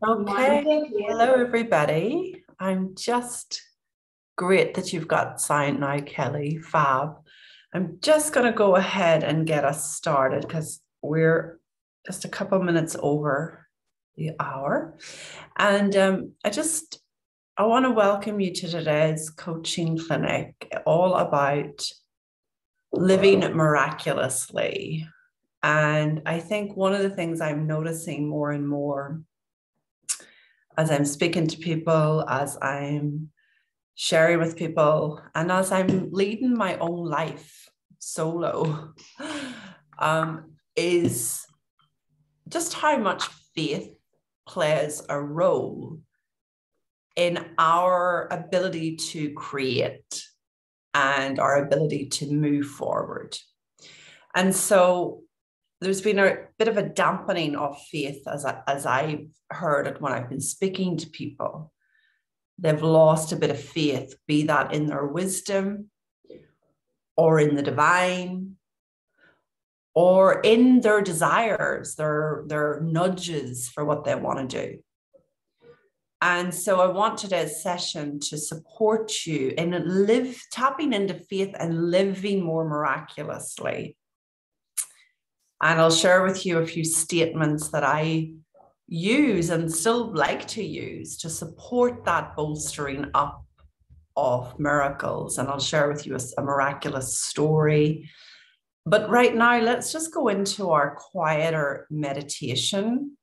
Okay, hello everybody. I'm just great that you've got signed now, Kelly. Fab. I'm just going to go ahead and get us started because we're just a couple minutes over the hour. And I want to welcome you to today's coaching clinic, all about living miraculously. And I think one of the things I'm noticing more and more as I'm speaking to people, as I'm sharing with people, and as I'm leading my own life solo, is just how much faith plays a role in our ability to create and our ability to move forward. And so there's been a bit of a dampening of faith as I've heard it when I've been speaking to people. They've lost a bit of faith, be that in their wisdom or in the divine or in their desires, their nudges for what they want to do. And so I want today's session to support you in tapping into faith and living more miraculously. And I'll share with you a few statements that I use and still like to use to support that bolstering up of miracles. And I'll share with you a miraculous story. But right now, let's just go into our quieter meditation.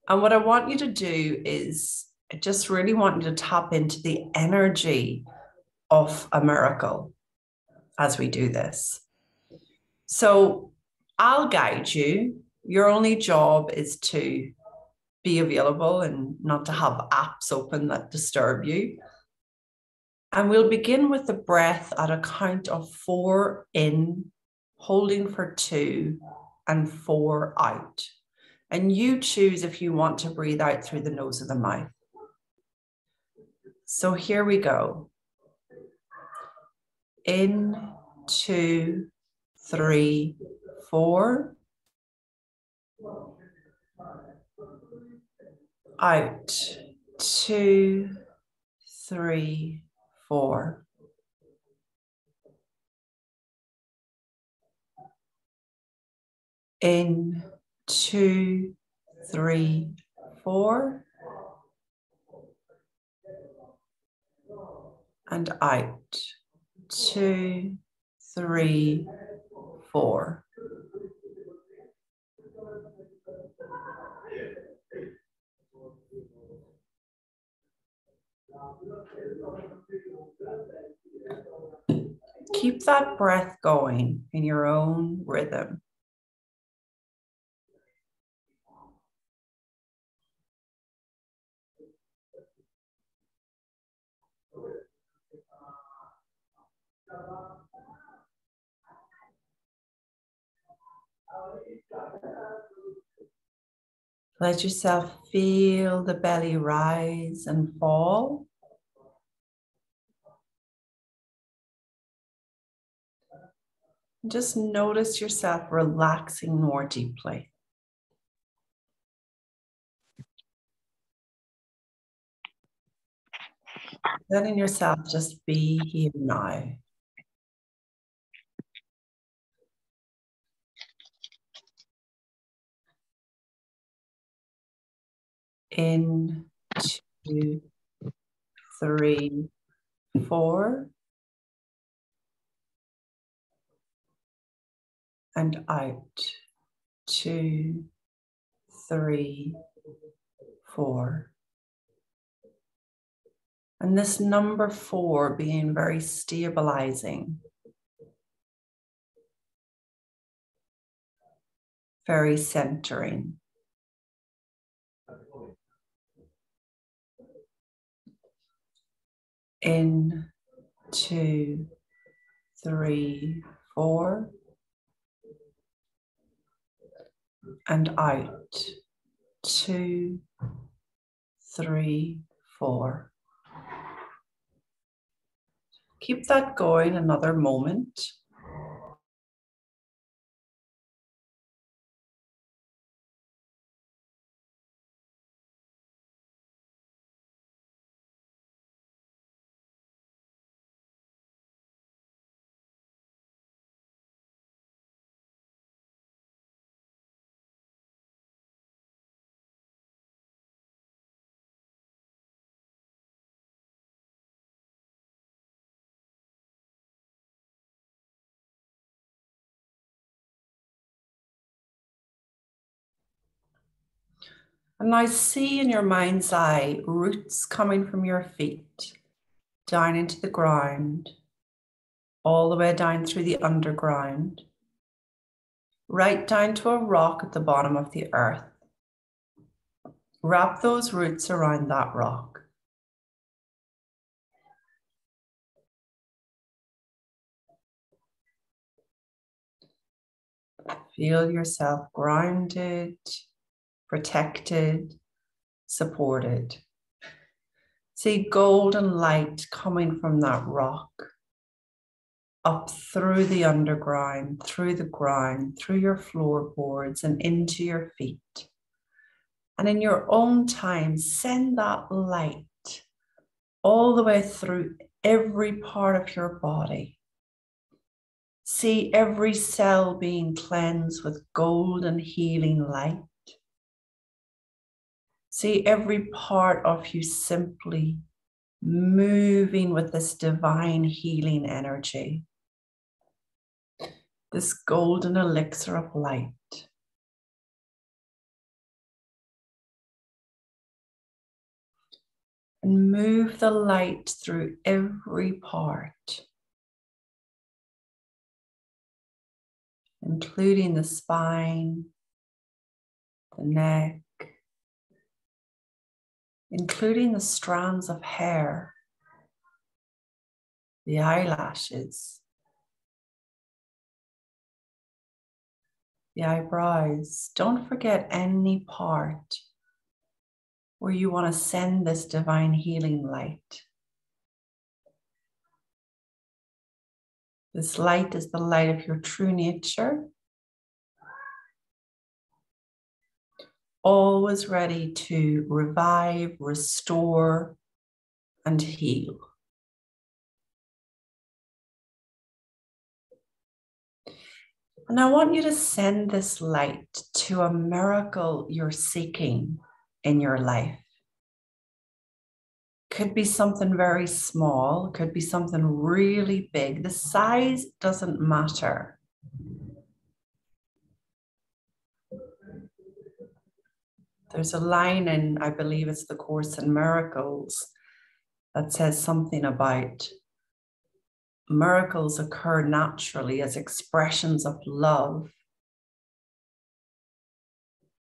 And what I want you to do is, I just really want you to tap into the energy of a miracle as we do this. So I'll guide you. Your only job is to be available and not to have apps open that disturb you. And we'll begin with the breath at a count of 4 in, holding for 2, and 4 out. And you choose if you want to breathe out through the nose or the mouth. So here we go. In, 2, 3, 4. Out. 2, 3, 4. In. 2, 3, 4. And out. 2, 3, 4. Keep that breath going in your own rhythm. Let yourself feel the belly rise and fall. Just notice yourself relaxing more deeply. Letting yourself just be here now. In, 2, 3, 4. And out. 2, 3, 4. And this number 4 being very stabilizing, very centering. In, 2, 3, 4. And out. 2, 3, 4. Keep that going another moment. And now see in your mind's eye roots coming from your feet down into the ground, all the way down through the underground, right down to a rock at the bottom of the earth. Wrap those roots around that rock. Feel yourself grounded, protected, supported. See golden light coming from that rock, up through the underground, through the ground, through your floorboards and into your feet. And in your own time, send that light all the way through every part of your body. See every cell being cleansed with golden healing light. See every part of you simply moving with this divine healing energy, this golden elixir of light. And move the light through every part, including the spine, the neck, including the strands of hair, the eyelashes, the eyebrows. Don't forget any part where you want to send this divine healing light. This light is the light of your true nature, always ready to revive, restore, and heal. And I want you to send this light to a miracle you're seeking in your life. Could be something very small, could be something really big. The size doesn't matter. There's a line in, I believe it's the Course in Miracles, that says something about miracles occur naturally as expressions of love,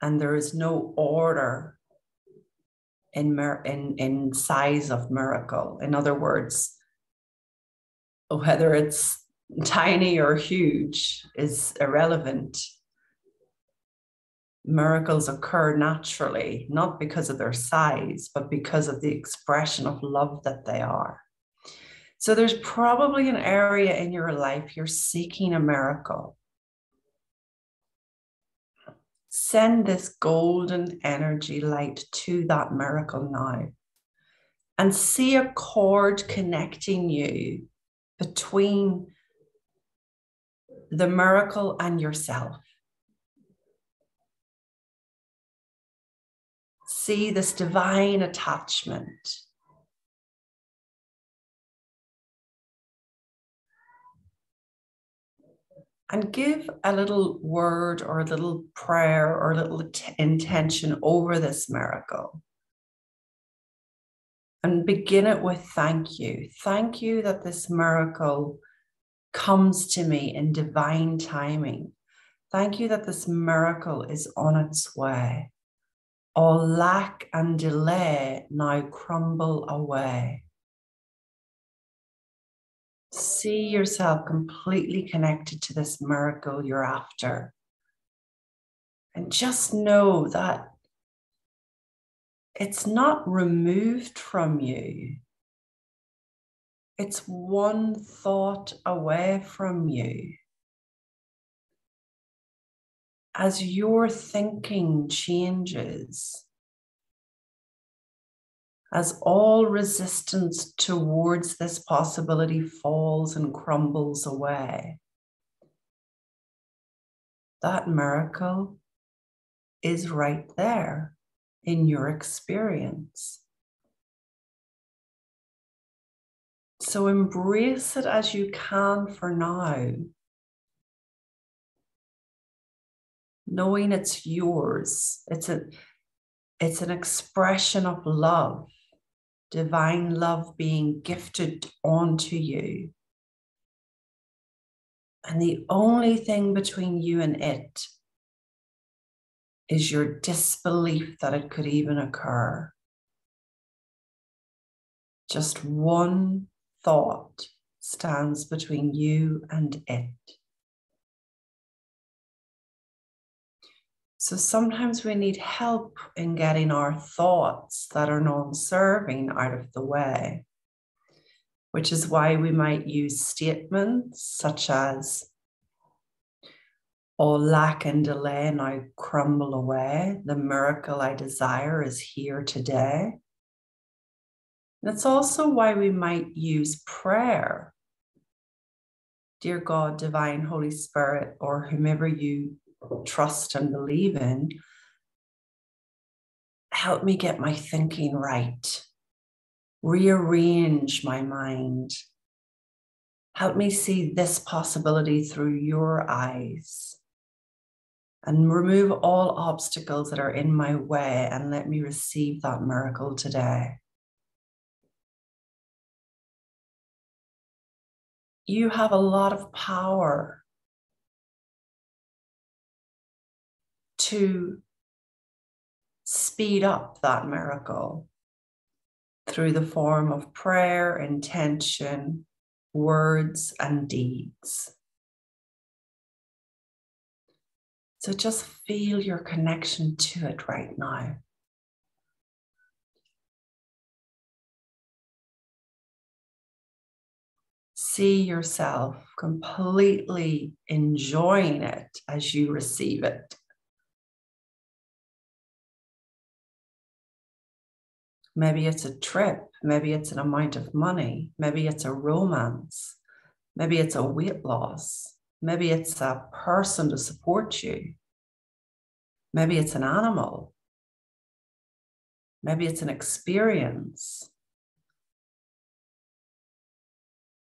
and there is no order in size of miracle. In other words, whether it's tiny or huge is irrelevant. Miracles occur naturally, not because of their size, but because of the expression of love that they are. So there's probably an area in your life you're seeking a miracle. Send this golden energy light to that miracle now, and see a cord connecting you between the miracle and yourself. See this divine attachment. And give a little word or a little prayer or a little intention over this miracle. And begin it with thank you. Thank you that this miracle comes to me in divine timing. Thank you that this miracle is on its way. All lack and delay now crumble away. See yourself completely connected to this miracle you're after. And just know that it's not removed from you. It's one thought away from you. As your thinking changes, as all resistance towards this possibility falls and crumbles away, that miracle is right there in your experience. So embrace it as you can for now, knowing it's yours. It's an expression of love, divine love being gifted onto you. And the only thing between you and it is your disbelief that it could even occur. Just one thought stands between you and it. So sometimes we need help in getting our thoughts that are non-serving out of the way, which is why we might use statements such as, "All lack and delay now crumble away. The miracle I desire is here today." And it's also why we might use prayer. Dear God, Divine Holy Spirit, or whomever you trust and believe in, help me get my thinking right. Rearrange my mind. Help me see this possibility through your eyes. And remove all obstacles that are in my way and let me receive that miracle today. You have a lot of power to speed up that miracle through the form of prayer, intention, words, and deeds. So just feel your connection to it right now. See yourself completely enjoying it as you receive it. Maybe it's a trip, maybe it's an amount of money, maybe it's a romance, maybe it's a weight loss, maybe it's a person to support you, maybe it's an animal, maybe it's an experience,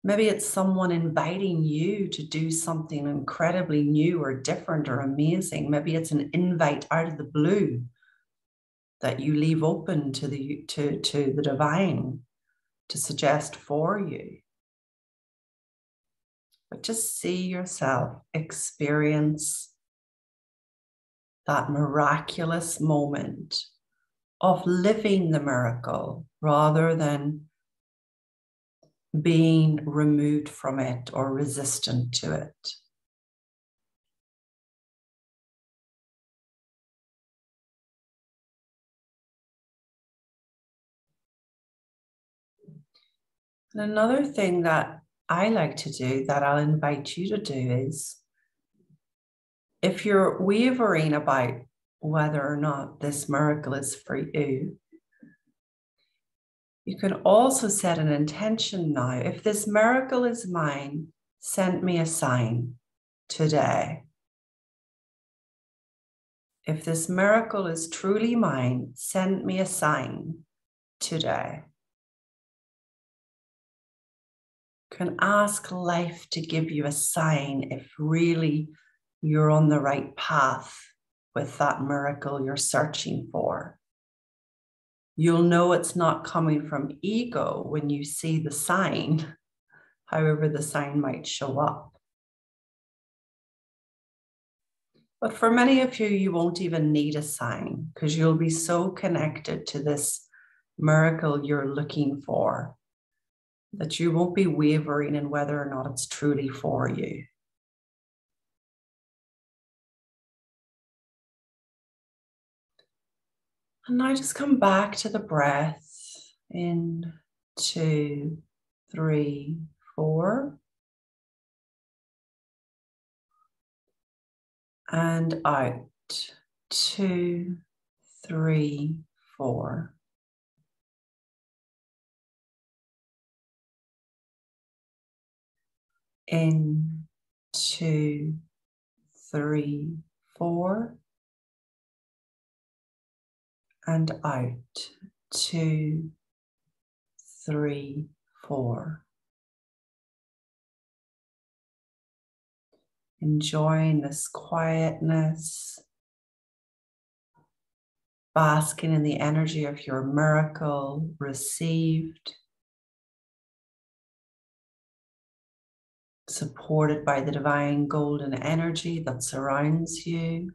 maybe it's someone inviting you to do something incredibly new or different or amazing. Maybe it's an invite out of the blue that you leave open to the divine to suggest for you. But just see yourself experience that miraculous moment of living the miracle rather than being removed from it or resistant to it. And another thing that I like to do that I'll invite you to do is, if you're wavering about whether or not this miracle is for you, you can also set an intention now. If this miracle is mine, send me a sign today. If this miracle is truly mine, send me a sign today. You can ask life to give you a sign if really you're on the right path with that miracle you're searching for. You'll know it's not coming from ego when you see the sign, however the sign might show up. But for many of you, you won't even need a sign because you'll be so connected to this miracle you're looking for that you won't be wavering in whether or not it's truly for you. And now just come back to the breath. In, 2, 3, 4. And out. 2, 3, 4. In, 2, 3, 4. And out. 2, 3, 4. Enjoying this quietness. basking in the energy of your miracle received, supported by the divine golden energy that surrounds you.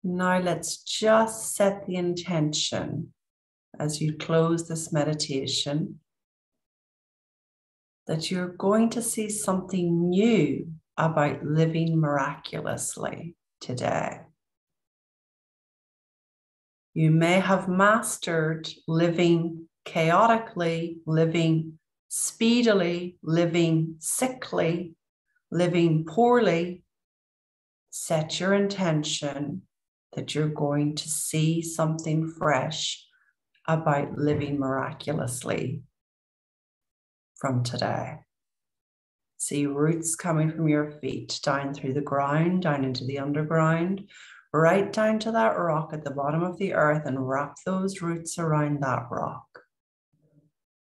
Now let's just set the intention as you close this meditation that you're going to see something new about living miraculously today. You may have mastered living chaotically, living speedily, living sickly, living poorly. Set your intention that you're going to see something fresh about living miraculously from today. See roots coming from your feet down through the ground, down into the underground, right down to that rock at the bottom of the earth, and wrap those roots around that rock.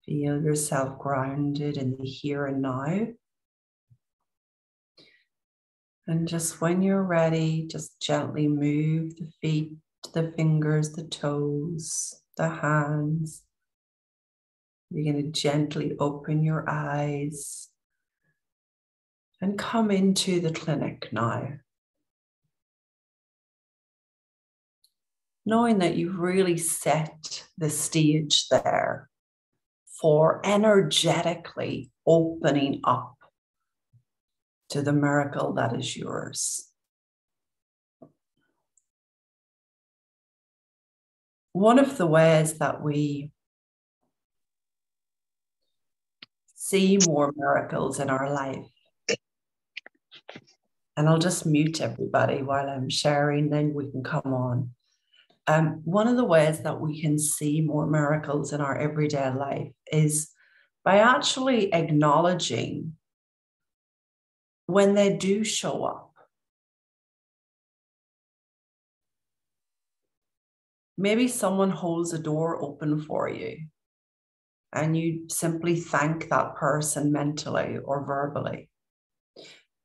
Feel yourself grounded in the here and now. And just when you're ready, just gently move the feet, the fingers, the toes, the hands. You're going to gently open your eyes and come into the clinic now. Knowing that you've really set the stage there for energetically opening up to the miracle that is yours. One of the ways that we see more miracles in our life, and I'll just mute everybody while I'm sharing, then we can come on. One of the ways that we can see more miracles in our everyday life is by actually acknowledging when they do show up. Maybe someone holds a door open for you and you simply thank that person mentally or verbally.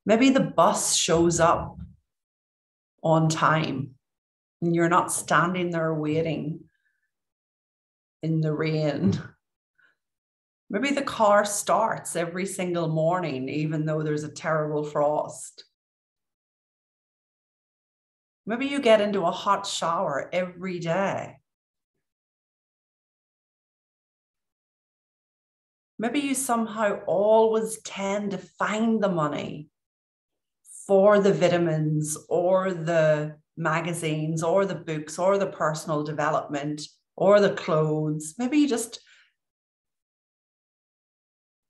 Maybe the bus shows up on time and you're not standing there waiting in the rain. Maybe the car starts every single morning, even though there's a terrible frost. Maybe you get into a hot shower every day. Maybe you somehow always tend to find the money for the vitamins or the magazines or the books or the personal development or the clothes. Maybe you just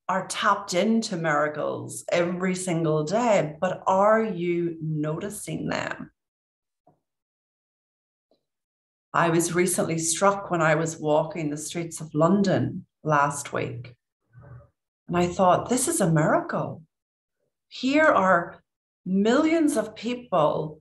are tapped into miracles every single day, but are you noticing them? I was recently struck when I was walking the streets of London last week. And I thought, this is a miracle. Here are millions of people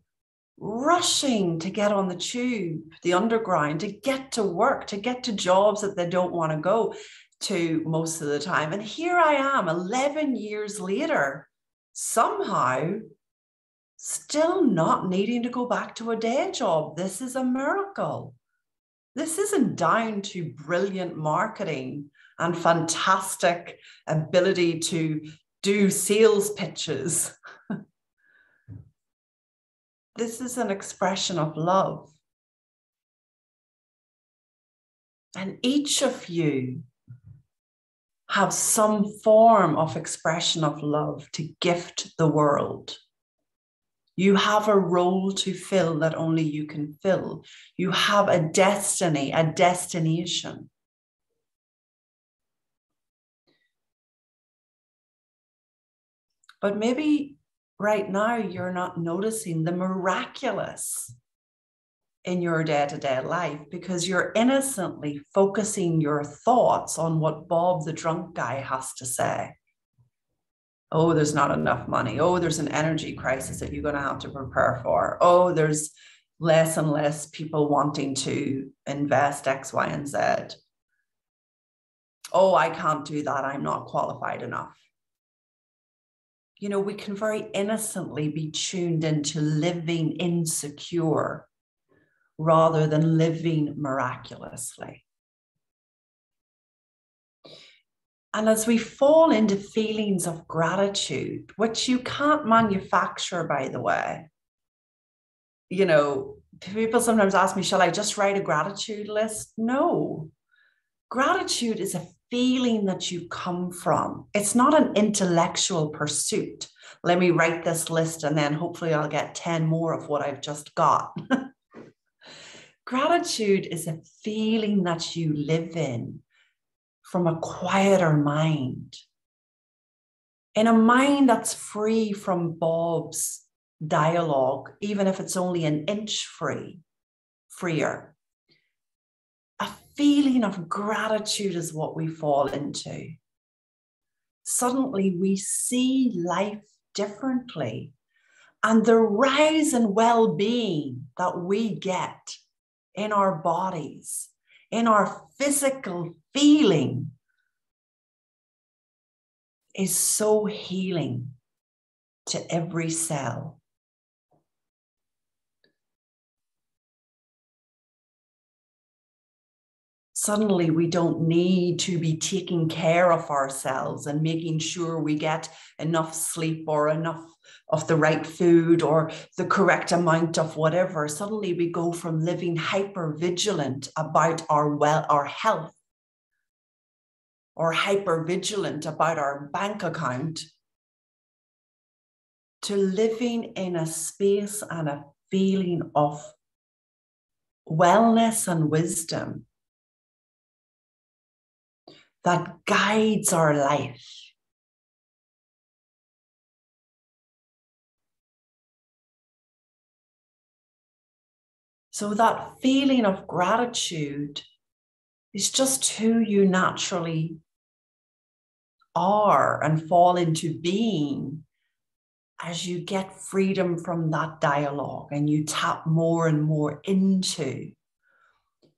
rushing to get on the tube, the underground, to get to work, to get to jobs that they don't want to go to most of the time. And here I am, 11 years later, somehow still not needing to go back to a day job. This is a miracle. This isn't down to brilliant marketing and fantastic ability to do sales pitches. This is an expression of love. And each of you have some form of expression of love to gift the world. You have a role to fill that only you can fill. You have a destiny, a destination. But maybe right now you're not noticing the miraculous in your day-to-day life because you're innocently focusing your thoughts on what Bob the drunk guy has to say. Oh, there's not enough money. Oh, there's an energy crisis that you're going to have to prepare for. Oh, there's less and less people wanting to invest X, Y, and Z. Oh, I can't do that. I'm not qualified enough. You know, we can very innocently be tuned into living insecure rather than living miraculously. And as we fall into feelings of gratitude, which you can't manufacture, by the way, you know, people sometimes ask me, shall I just write a gratitude list? No. Gratitude is a feeling that you come from. It's not an intellectual pursuit. Let me write this list and then hopefully I'll get 10 more of what I've just got. Gratitude is a feeling that you live in from a quieter mind. In a mind that's free from Bob's dialogue, even if it's only an inch freer. A feeling of gratitude is what we fall into. Suddenly we see life differently, and the rise in well-being that we get in our bodies, in our physical feeling, is so healing to every cell. Suddenly, we don't need to be taking care of ourselves and making sure we get enough sleep or enough of the right food or the correct amount of whatever. Suddenly, we go from living hyper vigilant about our health, or hyper vigilant about our bank account, to living in a space and a feeling of wellness and wisdom that guides our life. So that feeling of gratitude is just who you naturally are and fall into being as you get freedom from that dialogue and you tap more and more into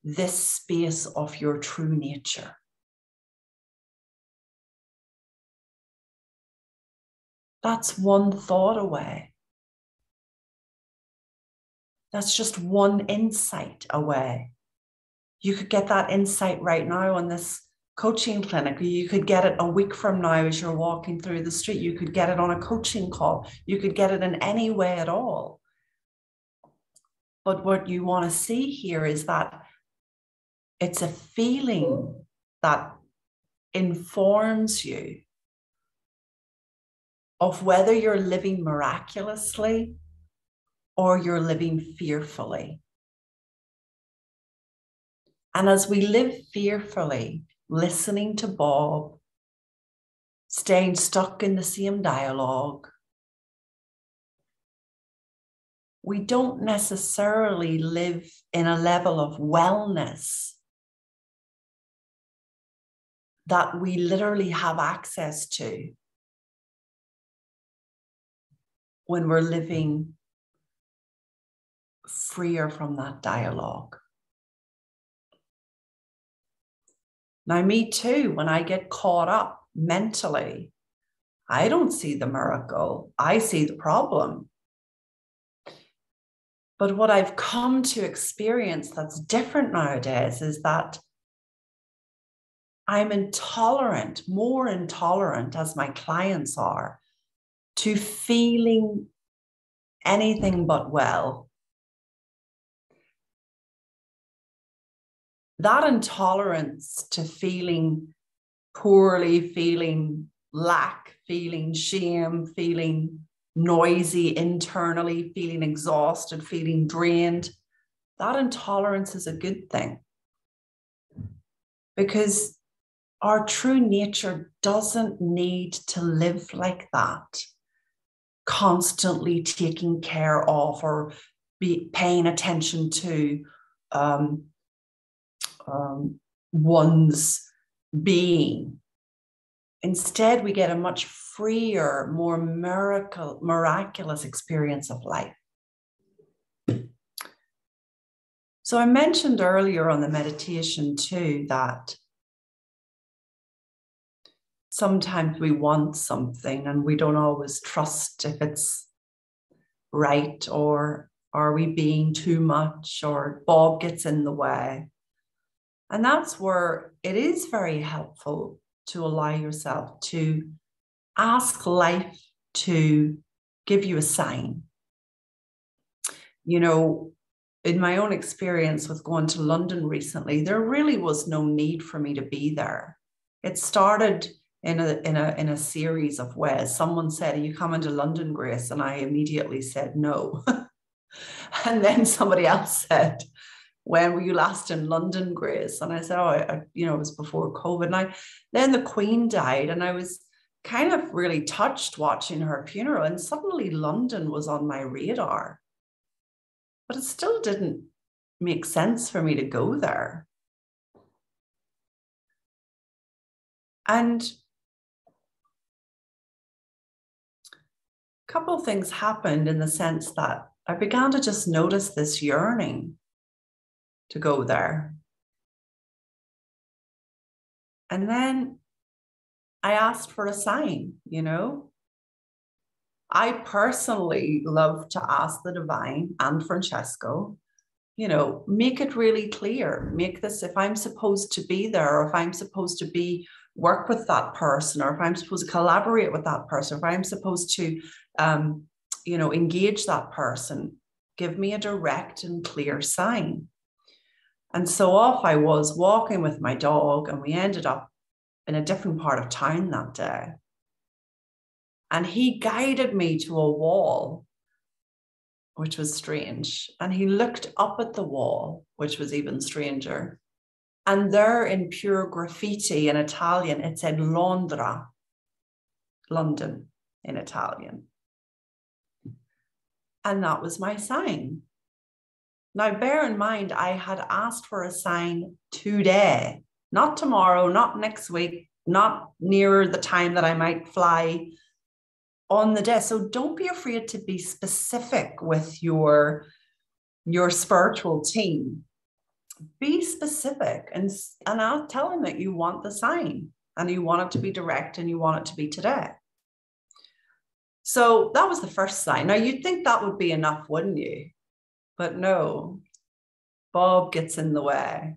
this space of your true nature. That's one thought away. That's just one insight away. You could get that insight right now on this coaching clinic. You could get it a week from now as you're walking through the street. You could get it on a coaching call. You could get it in any way at all. But what you want to see here is that it's a feeling that informs you of whether you're living miraculously or you're living fearfully. And as we live fearfully, listening to Bob, staying stuck in the same dialogue, we don't necessarily live in a level of wellness that we literally have access to when we're living freer from that dialogue. Now, me too, when I get caught up mentally, I don't see the miracle. I see the problem. But what I've come to experience that's different nowadays is that I'm intolerant, more intolerant as my clients are, to feeling anything but well. That intolerance to feeling poorly, feeling lack, feeling shame, feeling noisy internally, feeling exhausted, feeling drained, that intolerance is a good thing. Because our true nature doesn't need to live like that, constantly taking care of or paying attention to one's being. Instead, we get a much freer, more miraculous experience of life. So I mentioned earlier on the meditation too that sometimes we want something and we don't always trust if it's right or Are we being too much? Or Bob gets in the way? And that's where it is very helpful to allow yourself to ask life to give you a sign. You know, in my own experience with going to London recently, there really was no need for me to be there. It started in a series of ways. Someone said, "Are you coming to London, Grace?" And I immediately said no. And then somebody else said, "When were you last in London, Grace?" And I said, "Oh, it was before COVID." And then the Queen died, and I was kind of really touched watching her funeral, and suddenly London was on my radar. But it still didn't make sense for me to go there. And a couple of things happened in the sense that I began to just notice this yearning to go there. And then I asked for a sign, you know. I personally love to ask the divine and Francesco, you know, make it really clear. Make this, if I'm supposed to be there, or if I'm supposed to work with that person, or if I'm supposed to collaborate with that person, if I'm supposed to, engage that person, give me a direct and clear sign. And so off I was walking with my dog, and we ended up in a different part of town that day. And he guided me to a wall, which was strange. And he looked up at the wall, which was even stranger. And there in pure graffiti in Italian, it said Londra, London in Italian. And that was my sign. Now, bear in mind, I had asked for a sign today, not tomorrow, not next week, not nearer the time that I might fly, on the day. So don't be afraid to be specific with your spiritual team. Be specific and I'll tell them that you want the sign and you want it to be direct and you want it to be today. So that was the first sign. Now you'd think that would be enough, wouldn't you? But no, Bob gets in the way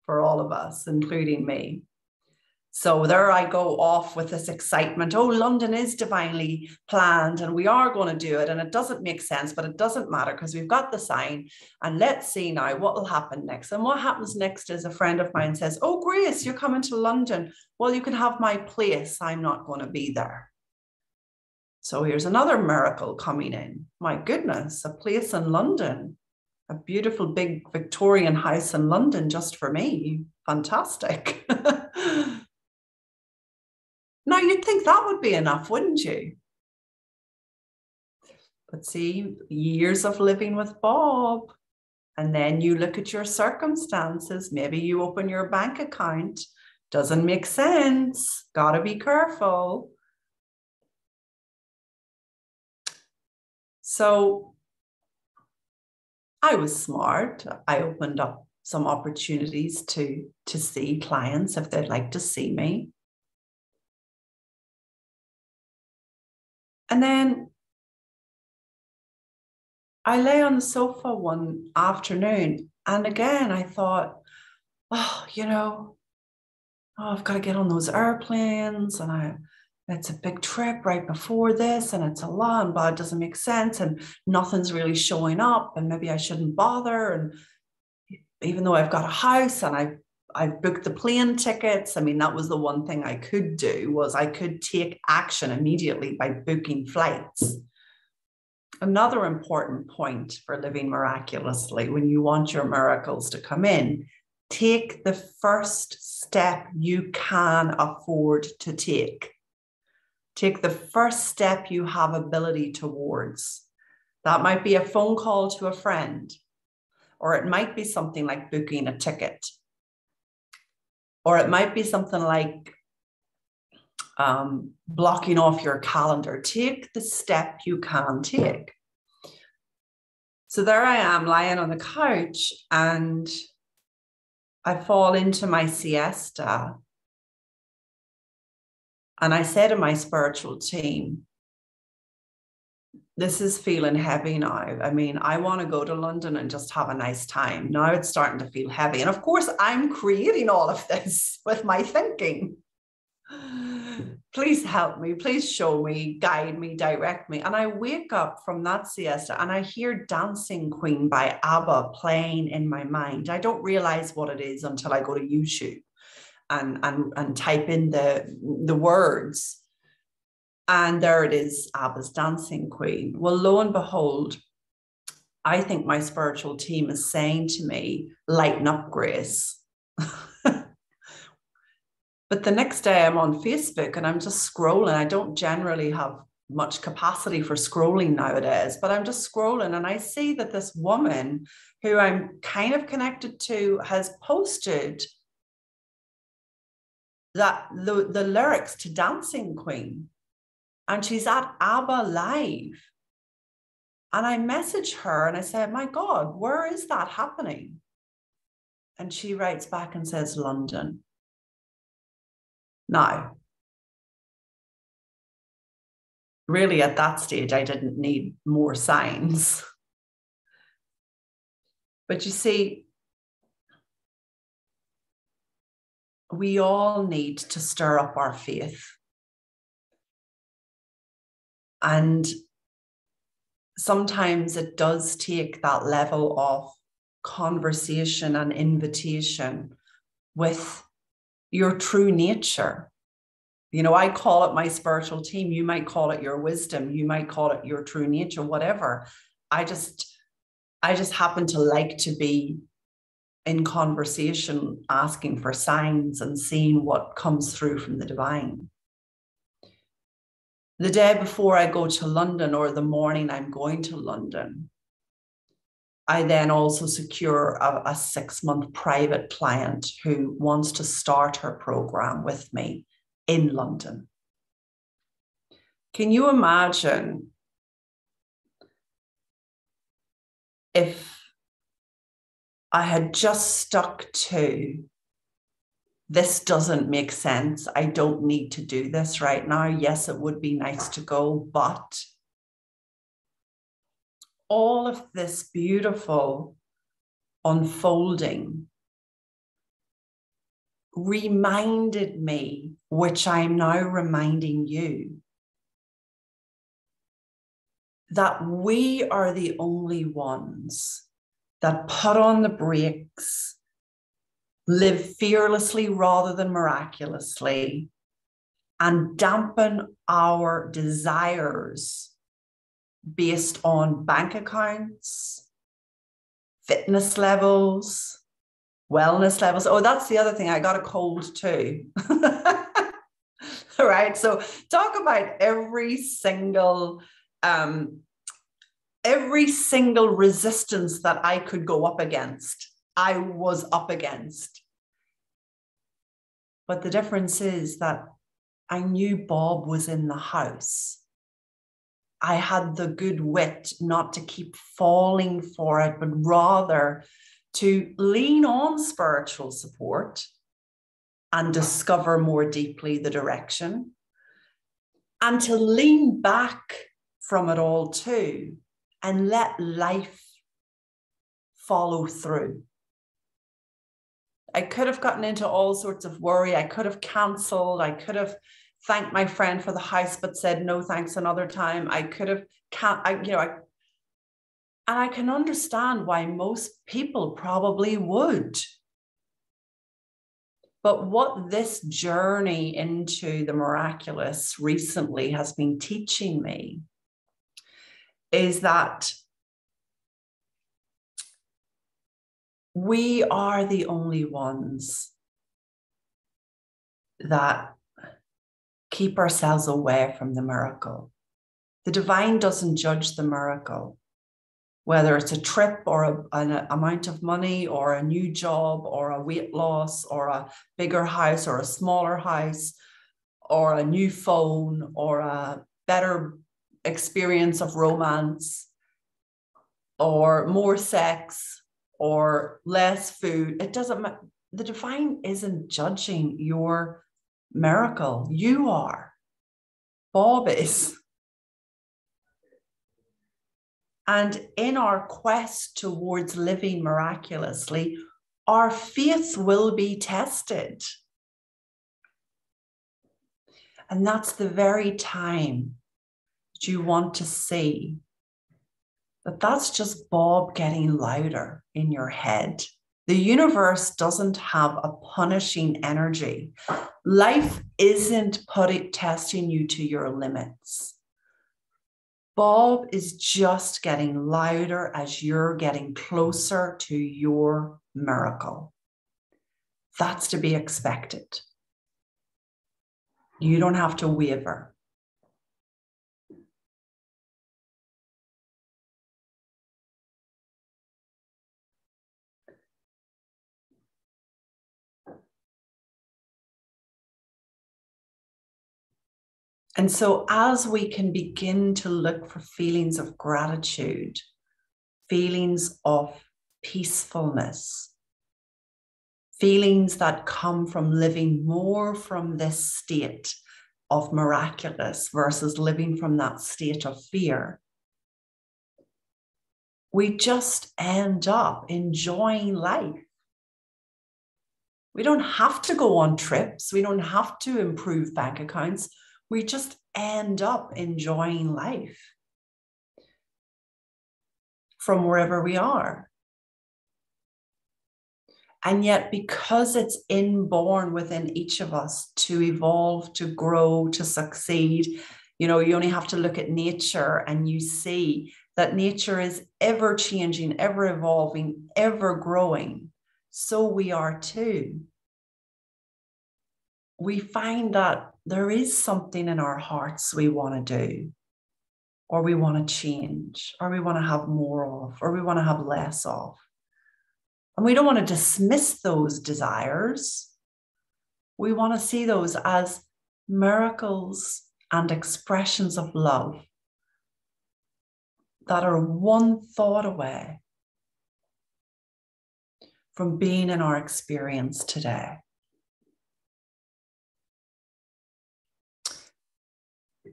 for all of us, including me. So there I go off with this excitement. Oh, London is divinely planned and we are going to do it. And it doesn't make sense, but it doesn't matter because we've got the sign. And let's see now what will happen next. And what happens next is a friend of mine says, "Oh, Grace, you're coming to London. Well, you can have my place. I'm not going to be there." So here's another miracle coming in. My goodness, a place in London, a beautiful big Victorian house in London just for me. Fantastic. Now, you'd think that would be enough, wouldn't you? But see, years of living with Bob, and then you look at your circumstances. Maybe you open your bank account. Doesn't make sense. Got to be careful. So I was smart. I opened up some opportunities to see clients if they'd like to see me. And then I lay on the sofa one afternoon, and again, I thought, I've got to get on those airplanes, and it's a big trip right before this, and it's a lot, but it doesn't make sense, and nothing's really showing up, and maybe I shouldn't bother. And even though I've got a house and I've booked the plane tickets. I mean, that was the one thing I could do, was I could take action immediately by booking flights. Another important point for living miraculously, when you want your miracles to come in, take the first step you can afford to take. Take the first step you have ability towards. That might be a phone call to a friend, or it might be something like booking a ticket. Or it might be something like blocking off your calendar. Take the step you can take. So there I am lying on the couch, and I fall into my siesta. And I say to my spiritual team, this is feeling heavy now. I mean, I want to go to London and just have a nice time. Now it's starting to feel heavy. And of course, I'm creating all of this with my thinking. Please help me, please show me, guide me, direct me. And I wake up from that siesta and I hear Dancing Queen by ABBA playing in my mind. I don't realize what it is until I go to YouTube and type in the words. And there it is, ABBA's Dancing Queen. Well, lo and behold, I think my spiritual team is saying to me, lighten up, Grace. But the next day I'm on Facebook and I'm just scrolling. I don't generally have much capacity for scrolling nowadays, but I'm just scrolling and I see that this woman who I'm kind of connected to has posted that the lyrics to Dancing Queen, and she's at ABBA Live. And I message her and I said, my God, where is that happening? And she writes back and says, London. Now, really at that stage, I didn't need more signs. But you see, we all need to stir up our faith. And sometimes it does take that level of conversation and invitation with your true nature. You know, I call it my spiritual team. You might call it your wisdom. You might call it your true nature, whatever. I just happen to like to be in conversation, asking for signs and seeing what comes through from the divine. The day before I go to London, or the morning I'm going to London, I then also secure a 6-month private client who wants to start her program with me in London. Can you imagine if I had just stuck to, this doesn't make sense, I don't need to do this right now. Yes, it would be nice to go, but all of this beautiful unfolding reminded me, which I'm now reminding you, that we are the only ones that put on the brakes, live fearlessly rather than miraculously, and dampen our desires based on bank accounts, fitness levels, wellness levels. Oh, that's the other thing. I got a cold too. All right. So talk about every single resistance that I could go up against, I was up against. But the difference is that I knew Bob was in the house. I had the good wit not to keep falling for it, but rather to lean on spiritual support and discover more deeply the direction, and to lean back from it all too and let life follow through. I could have gotten into all sorts of worry. I could have cancelled. I could have thanked my friend for the house, but said no thanks another time. I could have, and I can understand why most people probably would. But what this journey into the miraculous recently has been teaching me is that we are the only ones that keep ourselves away from the miracle. The divine doesn't judge the miracle, whether it's a trip or an amount of money or a new job or a weight loss or a bigger house or a smaller house or a new phone or a better experience of romance or more sex or less food. It doesn't matter. The divine isn't judging your miracle. You are. Bob is. And in our quest towards living miraculously, our faith will be tested. And that's the very time that you want to see that that's just Bob getting louder in your head. The universe doesn't have a punishing energy. Life isn't testing you to your limits. Bob is just getting louder as you're getting closer to your miracle. That's to be expected. You don't have to waver. And so as we can begin to look for feelings of gratitude, feelings of peacefulness, feelings that come from living more from this state of miraculous versus living from that state of fear, we just end up enjoying life. We don't have to go on trips. We don't have to improve bank accounts. We just end up enjoying life from wherever we are. And yet, because it's inborn within each of us to evolve, to grow, to succeed, you only have to look at nature and you see that nature is ever changing, ever evolving, ever growing. So we are too. We find that there is something in our hearts we want to do, or we want to change, or we want to have more of, or we want to have less of. And we don't want to dismiss those desires. We want to see those as miracles and expressions of love that are one thought away from being in our experience today.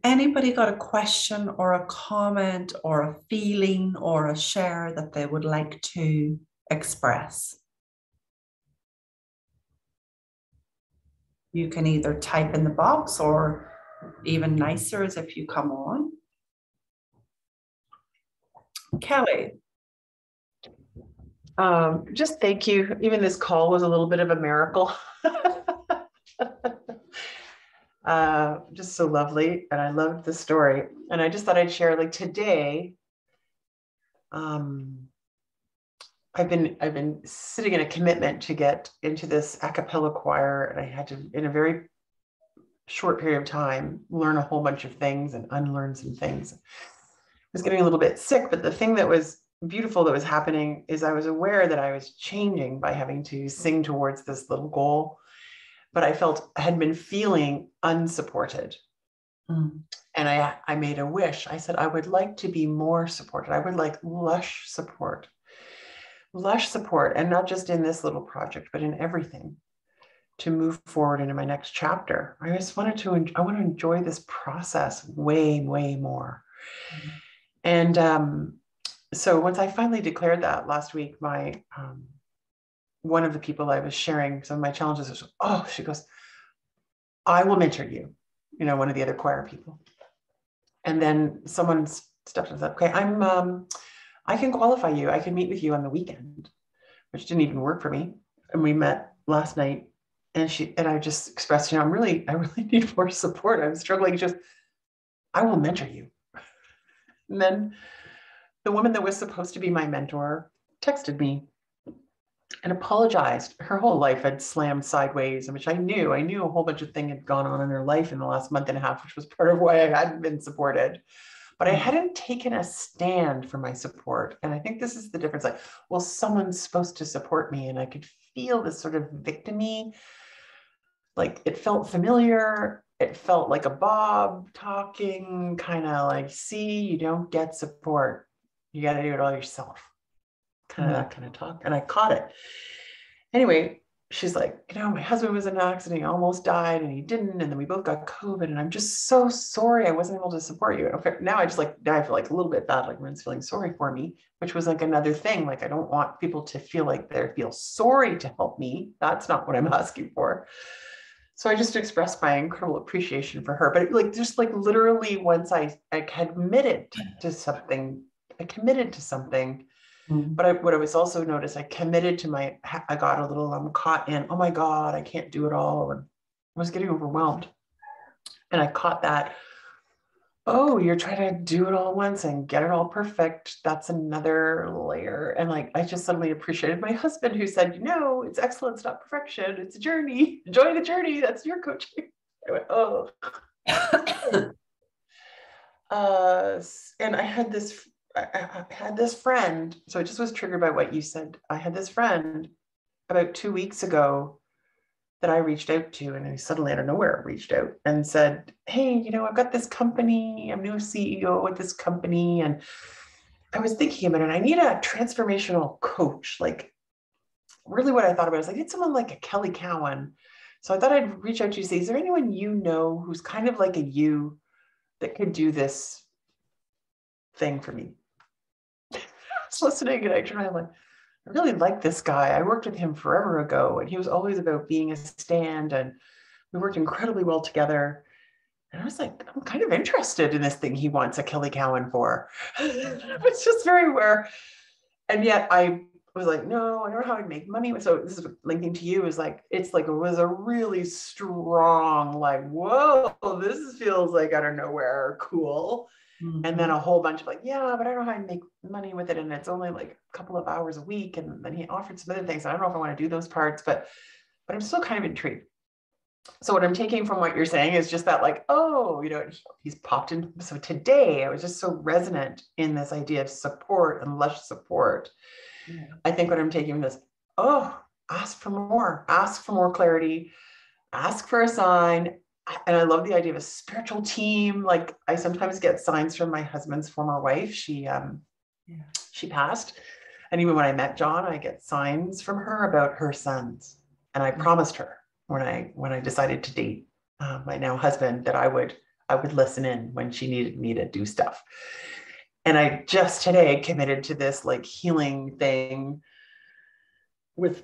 Anybody got a question or a comment or a feeling or a share that they would like to express? You can either type in the box, or even nicer is if you come on. Kelly. Just thank you. Even this call was a little bit of a miracle. Just so lovely. And I loved the story. And I just thought I'd share, like, today, I've been sitting in a commitment to get into this a cappella choir, and I had to, in a very short period of time, learn a whole bunch of things and unlearn some things. I was getting a little bit sick, but the thing that was beautiful that was happening is I was aware that I was changing by having to sing towards this little goal, but I had been feeling unsupported. And I made a wish. I said, I would like to be more supported. I would like lush support, and not just in this little project, but in everything, to move forward into my next chapter. I just wanted to, I want to enjoy this process way, way more. And so once I finally declared that last week, my one of the people I was sharing some of my challenges was, she goes, I will mentor you, one of the other choir people. And then someone stepped and said, okay, I can qualify you. I can meet with you on the weekend, which didn't even work for me. And we met last night, and I just expressed, I really need more support. I'm struggling. Just, I will mentor you. And then the woman that was supposed to be my mentor texted me and apologized. Her whole life had slammed sideways, which I knew a whole bunch of things had gone on in her life in the last month and a half, which was part of why I hadn't been supported. But I hadn't taken a stand for my support. And I think this is the difference. Like, well, someone's supposed to support me. And I could feel this sort of victim-y, like it felt familiar. It felt like a Bob talking, kind of like, see, you don't get support. You got to do it all yourself. Kind of that kind of talk. And I caught it. Anyway, she's like, you know, my husband was in an accident, he almost died and he didn't. And then we both got COVID and I'm just so sorry I wasn't able to support you. Okay, now I feel like a little bit bad, like everyone's feeling sorry for me, which was like another thing. Like, I don't want people to feel like they feel sorry to help me. That's not what I'm asking for. So I just expressed my incredible appreciation for her. But like, just like literally once I committed to something, but what I was also noticed, I committed to I got a little caught in, oh my God, I can't do it all. And I was getting overwhelmed. And I caught that, oh, you're trying to do it all once and get it all perfect. That's another layer. And like, I just suddenly appreciated my husband who said, you know, it's excellence, not perfection. It's a journey. Enjoy the journey. That's your coaching. I went, oh. And I had this friend. So it just was triggered by what you said. I had this friend about 2 weeks ago that I reached out to, and he suddenly out of nowhere reached out and said, hey, you know, I've got this company, I'm new CEO at this company. And I was thinking about it, I need a transformational coach. Like, really what I thought about is, I need someone like a Kelly Cowan. So I thought I'd reach out to you and say, is there anyone you know who's kind of like a you that could do this thing for me? I was listening and I tried, I'm like, I really like this guy. I worked with him forever ago, and he was always about being a stand, and we worked incredibly well together. And I was like, I'm kind of interested in this thing he wants a Kelly Cowan for. It's just very rare. And yet I was like, no, I don't know how I'd make money. So this is linking to you, is like, it's like, it was a really strong, like, whoa, this feels like out of nowhere, cool. Mm-hmm. And then a whole bunch of like, yeah, but I don't know how to make money with it. And it's only like a couple of hours a week. And then he offered some other things. I don't know if I want to do those parts, but I'm still kind of intrigued. So what I'm taking from what you're saying is just that, like, oh, you know, he's popped in. So today I was just so resonant in this idea of support and lush support. Yeah. I think what I'm taking from this, oh, ask for more clarity, ask for a sign. And I love the idea of a spiritual team. Like, I sometimes get signs from my husband's former wife. She passed. And even when I met John, I get signs from her about her sons. And I promised her when I decided to date my now husband that I would listen in when she needed me to do stuff. And I just today committed to this like healing thing with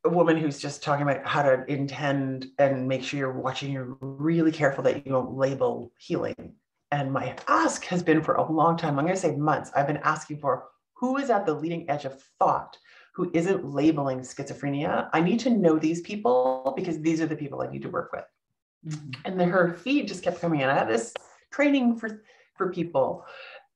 a woman who's just talking about how to intend and make sure you're really careful that you don't label healing. And my ask has been for a long time, I'm going to say months, I've been asking for who is at the leading edge of thought, who isn't labeling schizophrenia. I need to know these people because these are the people I need to work with. Mm-hmm. And then her feed just kept coming in. I had this training for people.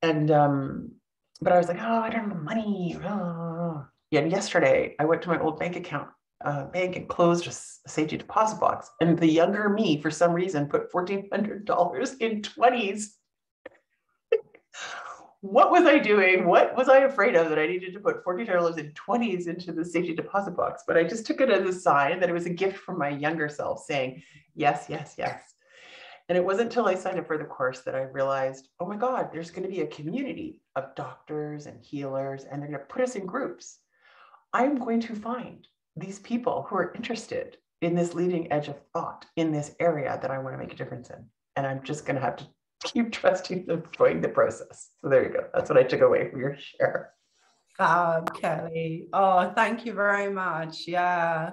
And, but I was like, oh, I don't have the money. Oh. Yeah, and yesterday I went to my old bank and closed a safety deposit box. And the younger me, for some reason, put $1,400 in 20s. What was I doing? What was I afraid of that I needed to put $40 in 20s into the safety deposit box? But I just took it as a sign that it was a gift from my younger self saying, yes, yes, yes. And it wasn't until I signed up for the course that I realized, oh my God, there's going to be a community of doctors and healers, and they're going to put us in groups. I'm going to find these people who are interested in this leading edge of thought in this area that I want to make a difference in. And I'm just going to have to keep trusting them, enjoying the process. So there you go. That's what I took away from your share. Fab, Kelly. Oh, thank you very much. Yeah.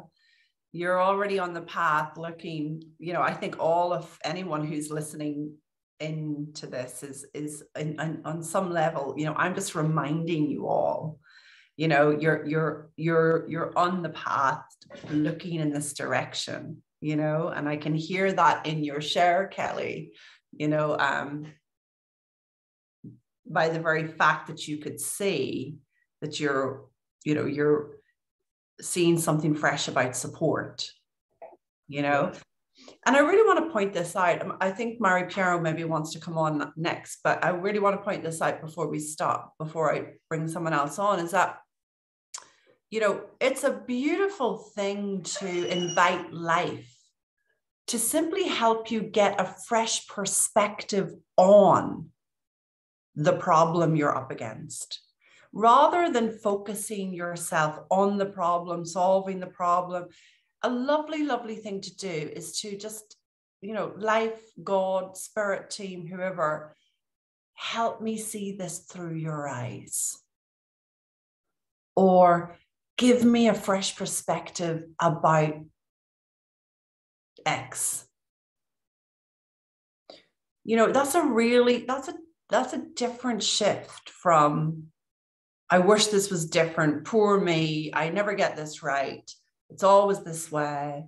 You're already on the path looking, you know, I think all of anyone who's listening into this is on some level, you know, I'm just reminding you all, you know, you're on the path looking in this direction, you know, and I can hear that in your share, Kelly, you know, by the very fact that you could see that you're seeing something fresh about support, you know. And I really want to point this out. I think Mary Piero maybe wants to come on next, but I really want to point this out before we stop, before I bring someone else on, is that, you know, it's a beautiful thing to invite life to simply help you get a fresh perspective on the problem you're up against. Rather than focusing yourself on the problem, solving the problem, a lovely, lovely thing to do is to just, life, God, spirit team, whoever, help me see this through your eyes. Or give me a fresh perspective about X. That's a different shift from, I wish this was different, poor me, I never get this right, it's always this way.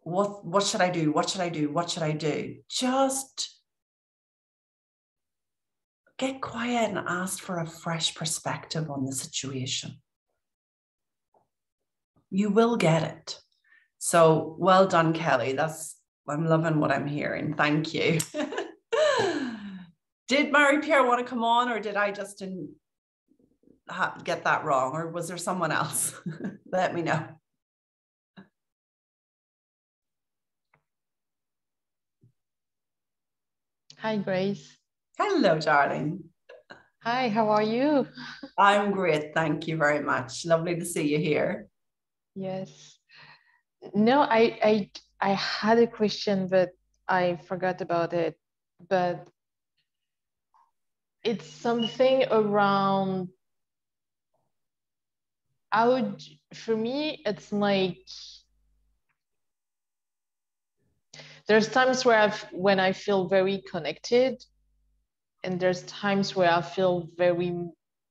What should I do? What should I do? What should I do? Just get quiet and ask for a fresh perspective on the situation. You will get it. So well done, Kelly. I'm loving what I'm hearing. Thank you. Did Marie-Pierre want to come on, or did I just get that wrong, or was there someone else? Let me know. Hi, Grace. Hello, darling. Hi, how are you? I'm great. Thank you very much. Lovely to see you here. Yes. No, I had a question, but I forgot about it. But it's something around for me, it's like there's times when I feel very connected, and there's times where I feel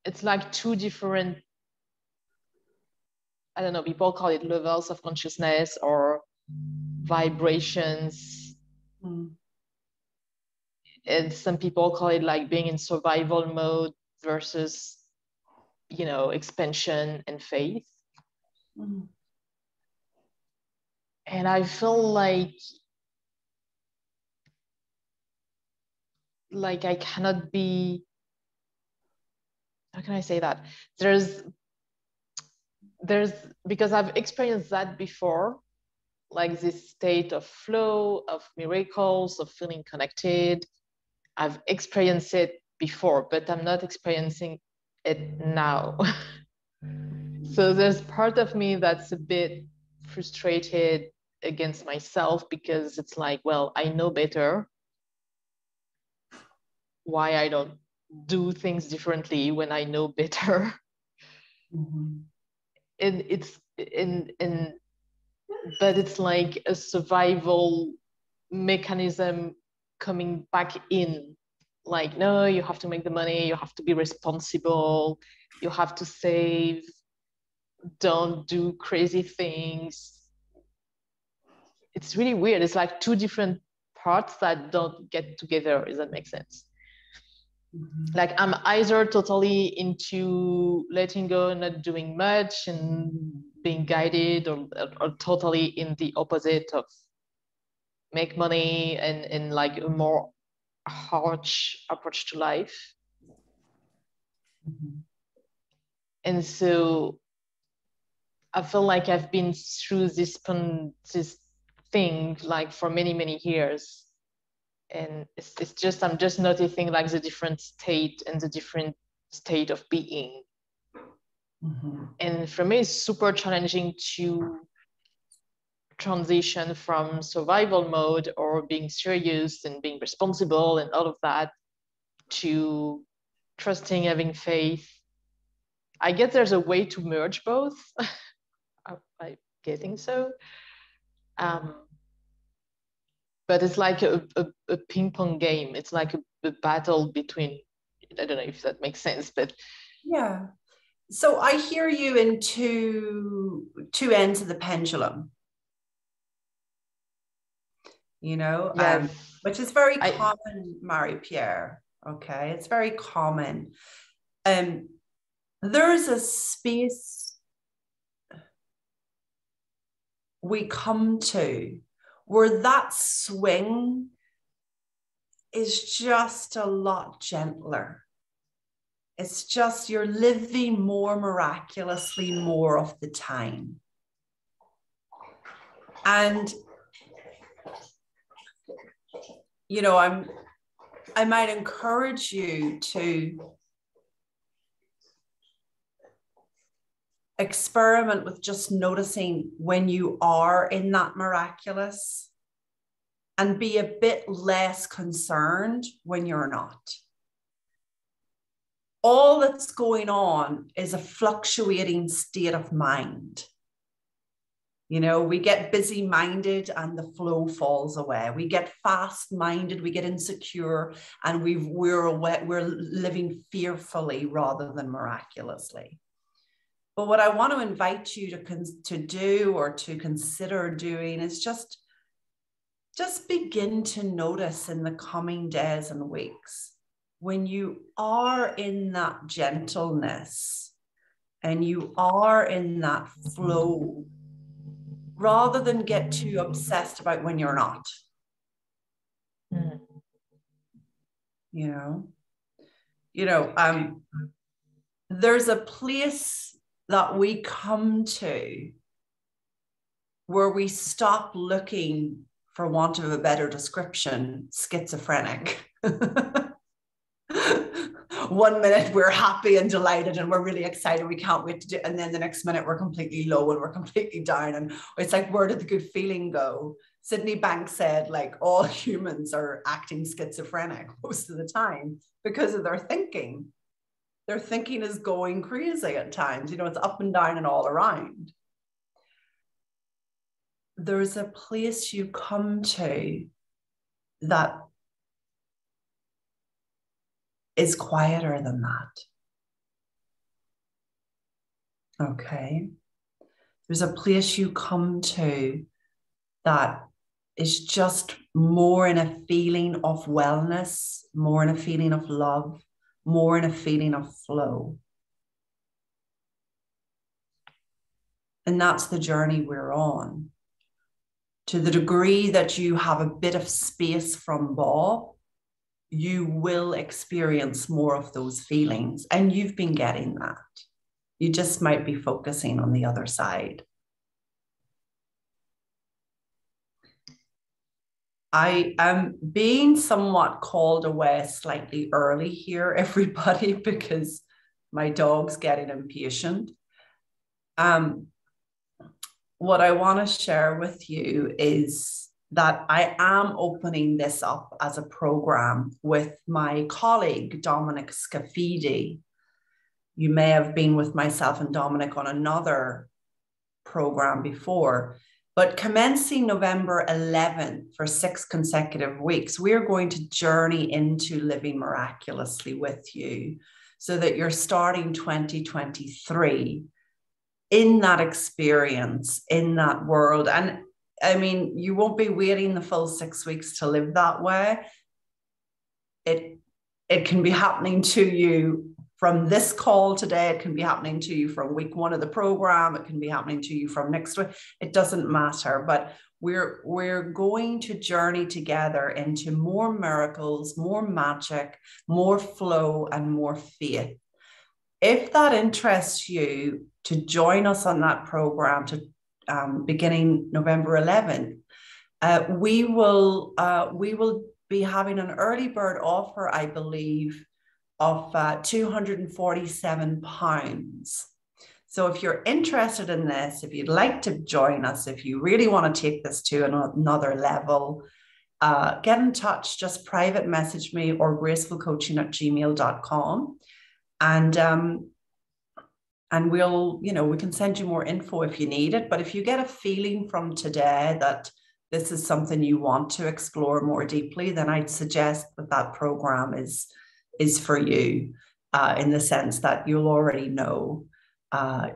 it's like two different, I don't know, people call it levels of consciousness or vibrations. And some people call it like being in survival mode versus, expansion and faith. And I feel like I cannot be, how can I say that? There's because I've experienced that before, like this state of flow, of miracles, of feeling connected. I've experienced it before, but I'm not experiencing it now. So there's part of me that's a bit frustrated against myself, because it's like, well, I know better. Why I don't do things differently when I know better? And but it's like a survival mechanism coming back in, like, no, you have to make the money, you have to be responsible, you have to save, don't do crazy things. It's really weird. It's like two different parts that don't get together. Does that make sense? Like I'm either totally into letting go, not doing much and being guided, or totally in the opposite of make money and like a more harsh approach to life. And so I feel like I've been through this thing like for many, many years. And it's just, I'm just noticing like the different state and the different state of being. And for me, it's super challenging to transition from survival mode or being serious and being responsible and all of that to trusting, having faith. I guess there's a way to merge both. I'm getting so. But it's like a ping pong game. It's like a battle between, I don't know if that makes sense, but. Yeah. So I hear you in two ends of the pendulum, Yes. which is very common, Marie-Pierre. Okay. It's very common. There's a space we come to where that swing is just a lot gentler. It's just you're living more miraculously more of the time. And, I might encourage you to experiment with just noticing when you are in that miraculous, and be a bit less concerned when you're not. All that's going on is a fluctuating state of mind. You know, we get busy-minded and the flow falls away. We get fast-minded, we get insecure, and we're living fearfully rather than miraculously. But what I want to invite you to do or to consider doing is just begin to notice in the coming days and weeks when you are in that gentleness and you are in that flow, rather than get too obsessed about when you're not. You know, there's a place that we come to where we stop looking, for want of a better description, schizophrenic. 1 minute we're happy and delighted and we're really excited, we can't wait to do, and then the next minute we're completely low and we're completely down, and it's like, where did the good feeling go? Sydney Banks said, like, all humans are acting schizophrenic most of the time because of their thinking. Their thinking is going crazy at times, you know, it's up and down and all around. There's a place you come to that is quieter than that. Okay. There's a place you come to that is just more in a feeling of wellness, more in a feeling of love, more in a feeling of flow. And that's the journey we're on. To the degree that you have a bit of space from Bob, you will experience more of those feelings. And you've been getting that. You just might be focusing on the other side. I am being somewhat called away slightly early here, everybody, because my dog's getting impatient. What I want to share with you is that I am opening this up as a program with my colleague, Dominic Scafidi. You may have been with myself and Dominic on another program before, but commencing November 11th for 6 consecutive weeks, we're going to journey into living miraculously with you so that you're starting 2023 in that experience, in that world. And I mean, you won't be waiting the full 6 weeks to live that way. It can be happening to you from this call today. It can be happening to you from week 1 of the program. It can be happening to you from next week. It doesn't matter, but we're going to journey together into more miracles, more magic, more flow, and more faith. If that interests you, to join us on that program to beginning November 11th, we will be having an early bird offer, I believe, of £247. So if you're interested in this, if you'd like to join us, if you really want to take this to another level, get in touch, just private message me or gracefulcoaching@gmail.com. And we'll, you know, we can send you more info if you need it. But if you get a feeling from today that this is something you want to explore more deeply, then I'd suggest that program is for you, in the sense that you'll already know,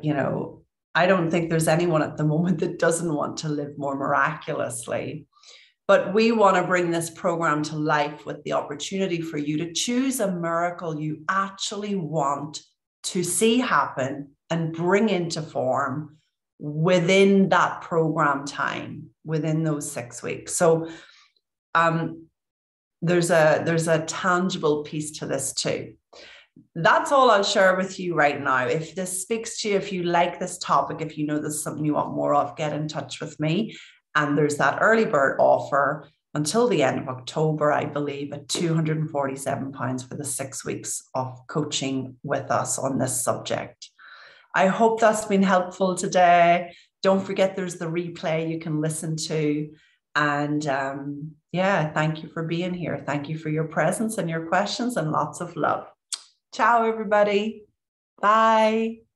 you know, I don't think there's anyone at the moment that doesn't want to live more miraculously. But we want to bring this program to life with the opportunity for you to choose a miracle you actually want to see happen and bring into form within that program time, within those 6 weeks. So there's a tangible piece to this too. That's all I'll share with you right now. If this speaks to you, if you like this topic, if you know there's something you want more of, get in touch with me. And there's that early bird offer until the end of October, I believe, at £247 for the 6 weeks of coaching with us on this subject. I hope that's been helpful today. Don't forget there's the replay you can listen to. And yeah, thank you for being here. Thank you for your presence and your questions, and lots of love. Ciao, everybody. Bye.